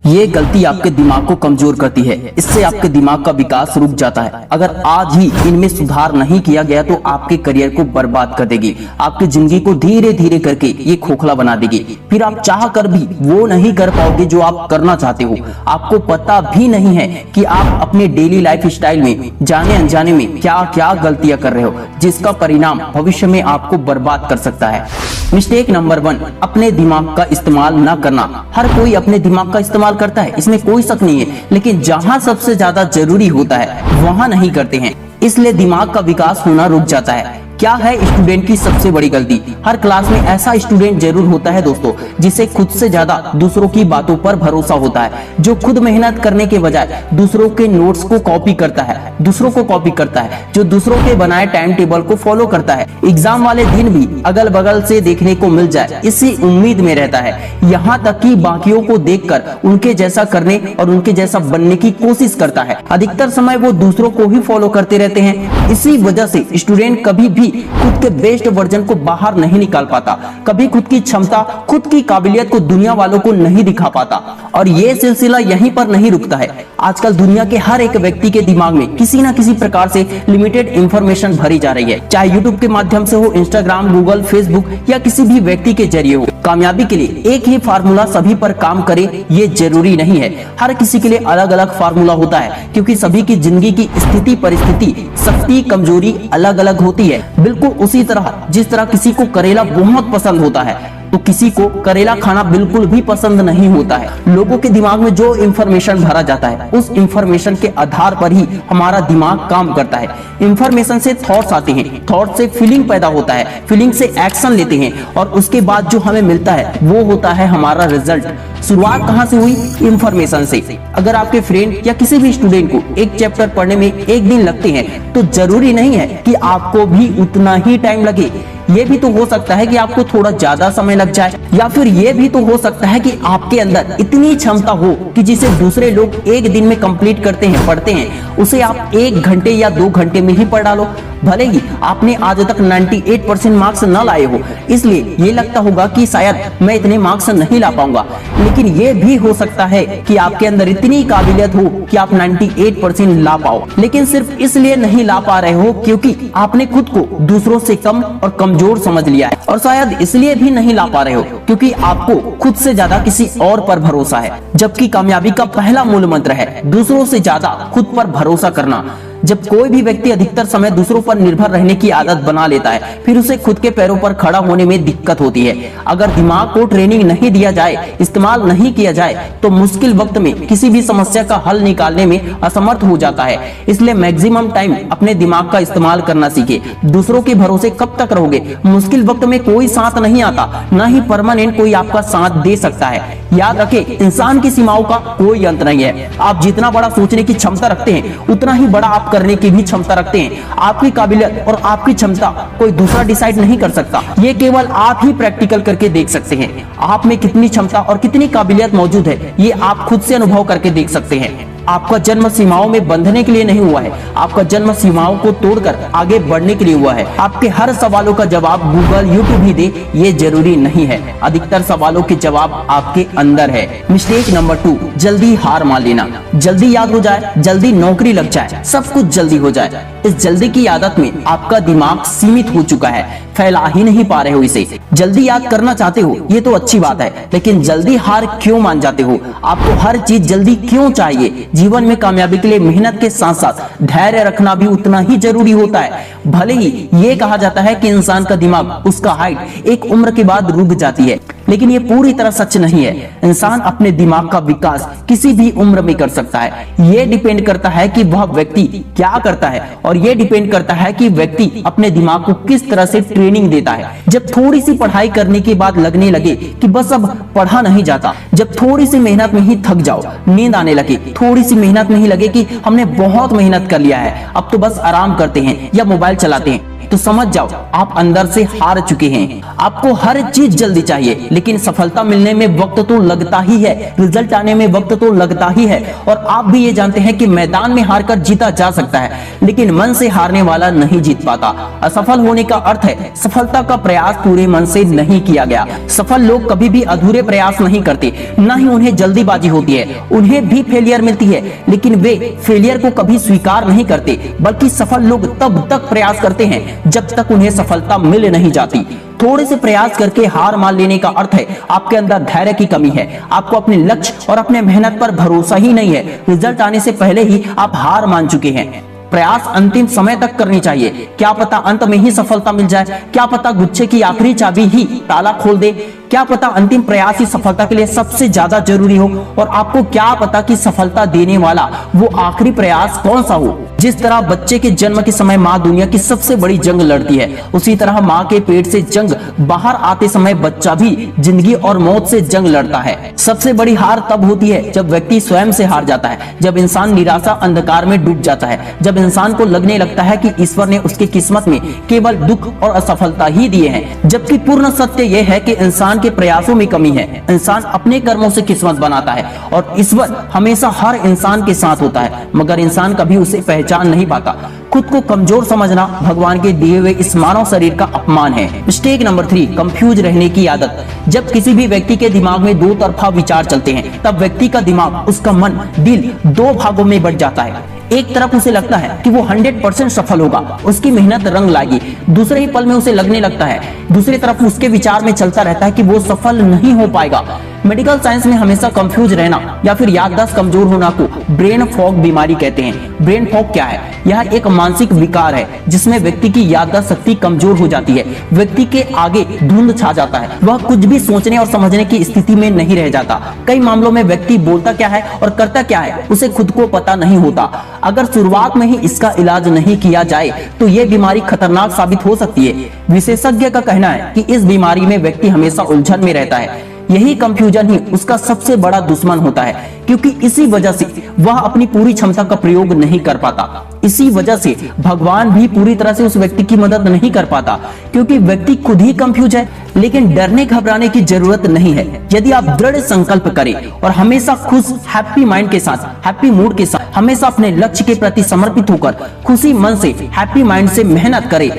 ये गलती आपके दिमाग को कमजोर करती है। इससे आपके दिमाग का विकास रुक जाता है। अगर आज ही इनमें सुधार नहीं किया गया तो आपके करियर को बर्बाद कर देगी, आपकी जिंदगी को धीरे धीरे करके ये खोखला बना देगी। फिर आप चाह कर भी वो नहीं कर पाओगे जो आप करना चाहते हो। आपको पता भी नहीं है कि आप अपने डेली लाइफ स्टाइल में जाने अनजाने में क्या क्या गलतियां कर रहे हो, जिसका परिणाम भविष्य में आपको बर्बाद कर सकता है। मिस्टेक नंबर 1, अपने दिमाग का इस्तेमाल न करना। हर कोई अपने दिमाग का इस्तेमाल करता है, इसमें कोई शक नहीं है, लेकिन जहां सबसे ज्यादा जरूरी होता है वहां नहीं करते हैं, इसलिए दिमाग का विकास होना रुक जाता है। क्या है स्टूडेंट की सबसे बड़ी गलती? हर क्लास में ऐसा स्टूडेंट जरूर होता है दोस्तों, जिसे खुद से ज्यादा दूसरों की बातों पर भरोसा होता है, जो खुद मेहनत करने के बजाय दूसरों के नोट्स को कॉपी करता है, दूसरों को कॉपी करता है, जो दूसरों के बनाए टाइम टेबल को फॉलो करता है, एग्जाम वाले दिन भी अगल बगल से देखने को मिल जाए इसी उम्मीद में रहता है, यहाँ तक कि बाकियों को देखकर उनके जैसा करने और उनके जैसा बनने की कोशिश करता है। अधिकतर समय वो दूसरों को ही फॉलो करते रहते हैं। इसी वजह से स्टूडेंट कभी भी खुद के बेस्ट वर्जन को बाहर नहीं निकाल पाता, कभी खुद की क्षमता, खुद की काबिलियत को दुनिया वालों को नहीं दिखा पाता। और ये सिलसिला यहीं पर नहीं रुकता है। आजकल दुनिया के हर एक व्यक्ति के दिमाग में किसी न किसी प्रकार से लिमिटेड इंफॉर्मेशन भरी जा रही है, चाहे यूट्यूब के माध्यम से हो, इंस्टाग्राम, गूगल, फेसबुक या किसी भी व्यक्ति के जरिए हो। कामयाबी के लिए एक ही फार्मूला सभी पर काम करे ये जरूरी नहीं है। हर किसी के लिए अलग अलग फार्मूला होता है, क्योंकि सभी की जिंदगी की स्थिति, परिस्थिति, शक्ति, कमजोरी अलग अलग होती है। बिल्कुल उसी तरह जिस तरह किसी को करेला बहुत पसंद होता है तो किसी को करेला खाना बिल्कुल भी पसंद नहीं होता है। लोगों के दिमाग में जो इंफॉर्मेशन भरा जाता है उस इंफॉर्मेशन के आधार पर ही हमारा दिमाग काम करता है। इंफॉर्मेशन से थॉट्स आते हैं, थॉट से फीलिंग पैदा होता है, फीलिंग से एक्शन लेते हैं और उसके बाद जो हमें मिलता है वो होता है हमारा रिजल्ट। शुरुआत कहाँ से हुई? इंफॉर्मेशन से। अगर आपके फ्रेंड या किसी भी स्टूडेंट को एक चैप्टर पढ़ने में एक दिन लगते हैं तो जरूरी नहीं है कि आपको भी उतना ही टाइम लगे। ये भी तो हो सकता है कि आपको थोड़ा ज्यादा समय लग जाए, या फिर ये भी तो हो सकता है कि आपके अंदर इतनी क्षमता हो कि जिसे दूसरे लोग एक दिन में कंप्लीट करते हैं, पढ़ते हैं, उसे आप 1 घंटे या 2 घंटे में ही पढ़ डालो। भले ही आपने आज तक 98% मार्क्स न लाए हो, इसलिए ये लगता होगा कि शायद मैं इतने मार्क्स नहीं ला पाऊंगा, लेकिन ये भी हो सकता है कि आपके अंदर इतनी काबिलियत हो कि आप 98% ला पाओ, लेकिन सिर्फ इसलिए नहीं ला पा रहे हो क्योंकि आपने खुद को दूसरों से कम और कमजोर समझ लिया है। और शायद इसलिए भी नहीं ला पा रहे हो क्योंकि आपको खुद से ज्यादा किसी और पर भरोसा है, जबकि कामयाबी का पहला मूल मंत्र है दूसरों से ज्यादा खुद पर भरोसा करना। जब कोई भी व्यक्ति अधिकतर समय दूसरों पर निर्भर रहने की आदत बना लेता है, फिर उसे खुद के पैरों पर खड़ा होने में दिक्कत होती है। अगर दिमाग को ट्रेनिंग नहीं दिया जाए, इस्तेमाल नहीं किया जाए, तो मुश्किल वक्त में किसी भी समस्या का हल निकालने में असमर्थ हो जाता है। इसलिए मैक्सिमम टाइम अपने दिमाग का इस्तेमाल करना सीखे। दूसरों के भरोसे कब तक रहोगे? मुश्किल वक्त में कोई साथ नहीं आता, न ही परमानेंट कोई आपका साथ दे सकता है। याद रखें, इंसान की सीमाओं का कोई अंत नहीं है। आप जितना बड़ा सोचने की क्षमता रखते हैं, उतना ही बड़ा आप करने की भी क्षमता रखते हैं। आपकी काबिलियत और आपकी क्षमता कोई दूसरा डिसाइड नहीं कर सकता, ये केवल आप ही प्रैक्टिकल करके देख सकते हैं। आप में कितनी क्षमता और कितनी काबिलियत मौजूद है, ये आप खुद से अनुभव करके देख सकते हैं। आपका जन्म सीमाओं में बंधने के लिए नहीं हुआ है, आपका जन्म सीमाओं को तोड़कर आगे बढ़ने के लिए हुआ है। आपके हर सवालों का जवाब गूगल, यूट्यूब ही दे ये जरूरी नहीं है। अधिकतर सवालों के जवाब आपके अंदर है। मिस्टेक नंबर 2, जल्दी हार मान लेना। जल्दी याद हो जाए, जल्दी नौकरी लग जाए, सब कुछ जल्दी हो जाए। इस जल्दी की आदत में आपका दिमाग सीमित हो चुका है, फैला ही नहीं पा रहे हो इसे। जल्दी याद करना चाहते हो ये तो अच्छी बात है, लेकिन जल्दी हार क्यों मान जाते हो? आपको हर चीज जल्दी क्यों चाहिए? जीवन में कामयाबी के लिए मेहनत के साथ साथ धैर्य रखना भी उतना ही जरूरी होता है। भले ही ये कहा जाता है कि इंसान का दिमाग, उसका हाइट एक उम्र के बाद रुक जाती है, लेकिन ये पूरी तरह सच नहीं है। इंसान अपने दिमाग का विकास किसी भी उम्र में कर सकता है। ये डिपेंड करता है कि वह व्यक्ति क्या करता है, और ये डिपेंड करता है कि व्यक्ति अपने दिमाग को किस तरह से ट्रेनिंग देता है। जब थोड़ी सी पढ़ाई करने के बाद लगने लगे कि बस अब पढ़ा नहीं जाता, जब थोड़ी सी मेहनत में ही थक जाओ, नींद आने लगे, थोड़ी सी मेहनत में ही लगे कि हमने बहुत मेहनत कर लिया है, अब तो बस आराम करते हैं या मोबाइल चलाते हैं, तो समझ जाओ आप अंदर से हार चुके हैं। आपको हर चीज जल्दी चाहिए, लेकिन सफलता मिलने में वक्त तो लगता ही है, रिजल्ट आने में वक्त तो लगता ही है। और आप भी ये जानते हैं कि मैदान में हारकर जीता जा सकता है, लेकिन मन से हारने वाला नहीं जीत पाता। असफल होने का अर्थ है सफलता का प्रयास पूरे मन से नहीं किया गया। सफल लोग कभी भी अधूरे प्रयास नहीं करते, न ही उन्हें जल्दीबाजी होती है। उन्हें भी फेलियर मिलती है, लेकिन वे फेलियर को कभी स्वीकार नहीं करते, बल्कि सफल लोग तब तक प्रयास करते हैं जब तक उन्हें सफलता मिल नहीं जाती। थोड़े से प्रयास करके हार मान लेने का अर्थ है आपके अंदर धैर्य की कमी है। आपको अपने लक्ष्य और अपने मेहनत पर भरोसा ही नहीं है। रिजल्ट आने से पहले ही आप हार मान चुके हैं। प्रयास अंतिम समय तक करनी चाहिए। क्या पता अंत में ही सफलता मिल जाए, क्या पता गुच्छे की आखिरी चाबी ही ताला खोल दे, क्या पता अंतिम प्रयास ही सफलता के लिए सबसे ज्यादा जरूरी हो। और आपको क्या पता कि सफलता देने वाला वो आखिरी प्रयास कौन सा हो। जिस तरह बच्चे के जन्म के समय माँ दुनिया की सबसे बड़ी जंग लड़ती है, उसी तरह माँ के पेट से जंग बाहर आते समय बच्चा भी जिंदगी और मौत से जंग लड़ता है। सबसे बड़ी हार तब होती है जब व्यक्ति स्वयं से हार जाता है, जब इंसान निराशा अंधकार में डूब जाता है, जब इंसान को लगने लगता है कि ईश्वर ने उसकी किस्मत में केवल दुख और असफलता ही दिए हैं। जबकि पूर्ण सत्य यह है कि इंसान के प्रयासों में कमी है। इंसान अपने कर्मों से किस्मत बनाता है और ईश्वर हमेशा हर इंसान के साथ होता है, मगर इंसान कभी उसे पहचान नहीं पाता। खुद को कमजोर समझना भगवान के दिए हुए इस मानव शरीर का अपमान है। मिस्टेक नंबर 3, कंफ्यूज रहने की आदत। जब किसी भी व्यक्ति के दिमाग में दो तरफा विचार चलते हैं, तब व्यक्ति का दिमाग, उसका मन, दिल दो भागों में बंट जाता है। एक तरफ उसे लगता है कि वो 100% सफल होगा, उसकी मेहनत रंग लाएगी। दूसरे ही पल में उसे लगने लगता है, दूसरी तरफ उसके विचार में चलता रहता है कि वो सफल नहीं हो पाएगा। मेडिकल साइंस में हमेशा कंफ्यूज रहना या फिर याददाश्त कमजोर होना को ब्रेन फॉग बीमारी कहते हैं। ब्रेन फॉग क्या है? यह एक मानसिक विकार है जिसमें व्यक्ति की याददाश्त शक्ति कमजोर हो जाती है। व्यक्ति के आगे धुंध छा जाता है, वह कुछ भी सोचने और समझने की स्थिति में नहीं रह जाता। कई मामलों में व्यक्ति बोलता क्या है और करता क्या है उसे खुद को पता नहीं होता। अगर शुरुआत में ही इसका इलाज नहीं किया जाए तो ये बीमारी खतरनाक साबित हो सकती है। विशेषज्ञ का कहना है कि इस बीमारी में व्यक्ति हमेशा उलझन में रहता है। यही कंफ्यूजन ही उसका सबसे बड़ा दुश्मन होता है, क्योंकि इसी वजह से वह अपनी पूरी क्षमता का प्रयोग नहीं कर पाता। इसी वजह से भगवान भी पूरी तरह से उस व्यक्ति की मदद नहीं कर पाता, क्योंकि व्यक्ति खुद ही कंफ्यूज है। लेकिन डरने घबराने की जरूरत नहीं है। यदि आप दृढ़ संकल्प करें और हमेशा खुश, हैप्पी माइंड के साथ, हैप्पी मूड के साथ, हमेशा अपने लक्ष्य के प्रति समर्पित होकर खुशी मन से, हैप्पी माइंड से मेहनत करें,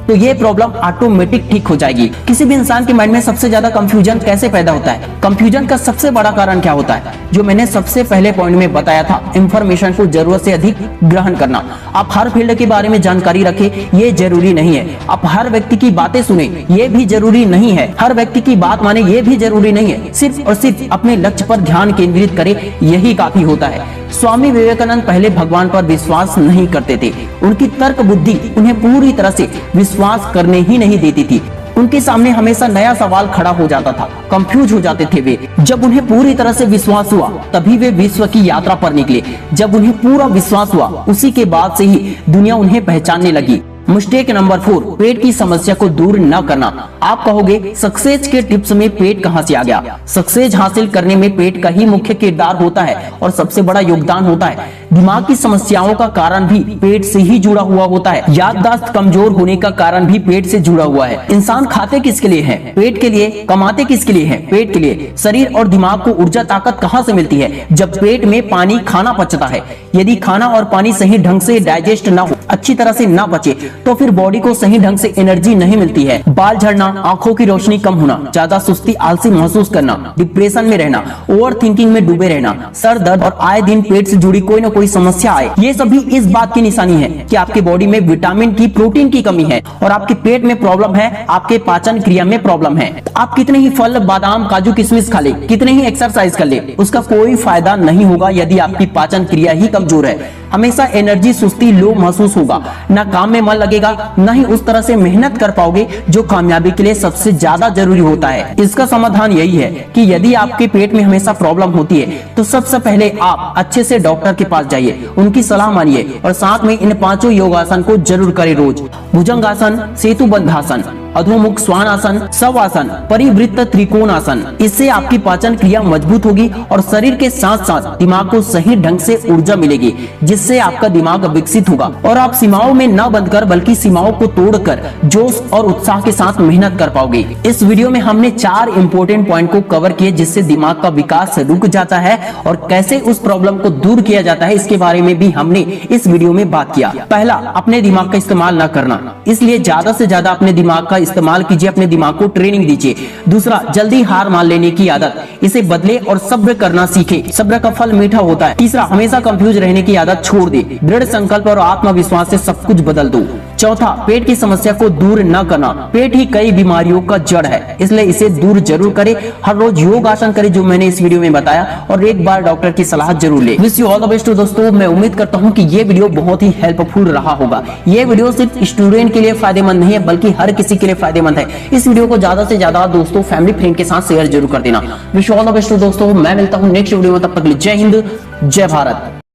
तो ये प्रॉब्लम ऑटोमेटिक ठीक हो जाएगी। किसी भी इंसान के माइंड में सबसे ज्यादा कंफ्यूजन कैसे पैदा होता है? कंफ्यूजन का सबसे बड़ा कारण क्या होता है? जो मैंने सबसे पहले पॉइंट में बताया था, इंफॉर्मेशन को जरूरत से अधिक ग्रहण करना। आप हर फील्ड के बारे में जानकारी रखें, ये जरूरी नहीं है। आप हर व्यक्ति की बातें सुने, ये भी जरूरी नहीं है। हर व्यक्ति की बात माने, ये भी जरूरी नहीं है। सिर्फ और सिर्फ अपने लक्ष्य पर ध्यान केंद्रित करें, यही काफी होता है। स्वामी विवेकानंद पहले भगवान पर विश्वास नहीं करते थे। उनकी तर्क बुद्धि उन्हें पूरी तरह से विश्वास करने ही नहीं देती थी। उनके सामने हमेशा नया सवाल खड़ा हो जाता था, कंफ्यूज हो जाते थे वे। जब उन्हें पूरी तरह से विश्वास हुआ तभी वे विश्व की यात्रा पर निकले। जब उन्हें पूरा विश्वास हुआ उसी के बाद से ही दुनिया उन्हें पहचानने लगी। मिस्टेक नंबर 4, पेट की समस्या को दूर न करना। आप कहोगे सक्सेस के टिप्स में पेट कहां से आ गया? सक्सेस हासिल करने में पेट का ही मुख्य किरदार होता है और सबसे बड़ा योगदान होता है। दिमाग की समस्याओं का कारण भी पेट से ही जुड़ा हुआ होता है। याददाश्त कमजोर होने का कारण भी पेट से जुड़ा हुआ है। इंसान खाते किसके लिए है? पेट के लिए। कमाते किसके लिए है? पेट के लिए। शरीर और दिमाग को ऊर्जा ताकत कहां से मिलती है? जब पेट में पानी खाना पचता है। यदि खाना और पानी सही ढंग से डाइजेस्ट ना हो, अच्छी तरह से ना पचे, तो फिर बॉडी को सही ढंग से एनर्जी नहीं मिलती है। बाल झड़ना, आंखों की रोशनी कम होना, ज्यादा सुस्ती, आलसी महसूस करना, डिप्रेशन में रहना, ओवर थिंकिंग में डूबे रहना, सर दर्द और आए दिन पेट से जुड़ी कोई ना कोई समस्या आए, ये सभी इस बात की निशानी है कि आपके बॉडी में विटामिन की, प्रोटीन की कमी है और आपके पेट में प्रॉब्लम है, आपके पाचन क्रिया में प्रॉब्लम है। आप कितने ही फल, बादाम, काजू, किशमिश खा ले, कितने ही एक्सरसाइज कर ले, उसका कोई फायदा नहीं होगा यदि आपकी पाचन क्रिया ही कमजोर है। हमेशा एनर्जी, सुस्ती, लो महसूस होगा, ना काम में मन लगेगा, ना ही उस तरह से मेहनत कर पाओगे जो कामयाबी के लिए सबसे ज्यादा जरूरी होता है। इसका समाधान यही है कि यदि आपके पेट में हमेशा प्रॉब्लम होती है तो सबसे पहले आप अच्छे से डॉक्टर के पास जाइए, उनकी सलाह मानिए और साथ में इन 5 योगासन को जरूर करें रोज। भुजंगासन, सेतु बंधासन, अधोमुख श्वानासन, शवासन, परिवृत्त त्रिकोणासन। इससे आपकी पाचन क्रिया मजबूत होगी और शरीर के साथ साथ दिमाग को सही ढंग से ऊर्जा मिलेगी, जिससे आपका दिमाग विकसित होगा और आप सीमाओं में न बंधकर बल्कि सीमाओं को तोड़कर जोश और उत्साह के साथ मेहनत कर पाओगे। इस वीडियो में हमने 4 इंपॉर्टेंट पॉइंट को कवर किए जिससे दिमाग का विकास रुक जाता है और कैसे उस प्रॉब्लम को दूर किया जाता है इसके बारे में भी हमने इस वीडियो में बात किया। पहला, अपने दिमाग का इस्तेमाल न करना, इसलिए ज्यादा से ज्यादा अपने दिमाग का इस्तेमाल कीजिए, अपने दिमाग को ट्रेनिंग दीजिए। दूसरा, जल्दी हार मान लेने की आदत, इसे बदले और सब्र करना सीखे, सब्र का फल मीठा होता है। तीसरा, हमेशा कंफ्यूज रहने की आदत छोड़ दे, दृढ़ संकल्प और आत्मविश्वास से सब कुछ बदल दो। चौथा, पेट की समस्या को दूर न करना, पेट ही कई बीमारियों का जड़ है, इसलिए इसे दूर जरूर करें। हर रोज योग आसन करें जो मैंने इस वीडियो में बताया और एक बार डॉक्टर की सलाह जरूर ले। Wish you all the best दोस्तों। मैं उम्मीद करता हूं कि ये वीडियो बहुत ही हेल्पफुल रहा होगा। ये वीडियो सिर्फ स्टूडेंट के लिए फायदेमंद नहीं है बल्कि हर किसी के लिए फायदेमंद है। इस वीडियो को ज्यादा से ज्यादा दोस्तों, फैमिली, फ्रेंड के साथ शेयर जरूर कर देना। Wish you all the best दोस्तों। मैं मिलता हूँ नेक्स्ट वीडियो में, तब तक के लिए जय हिंद, जय भारत।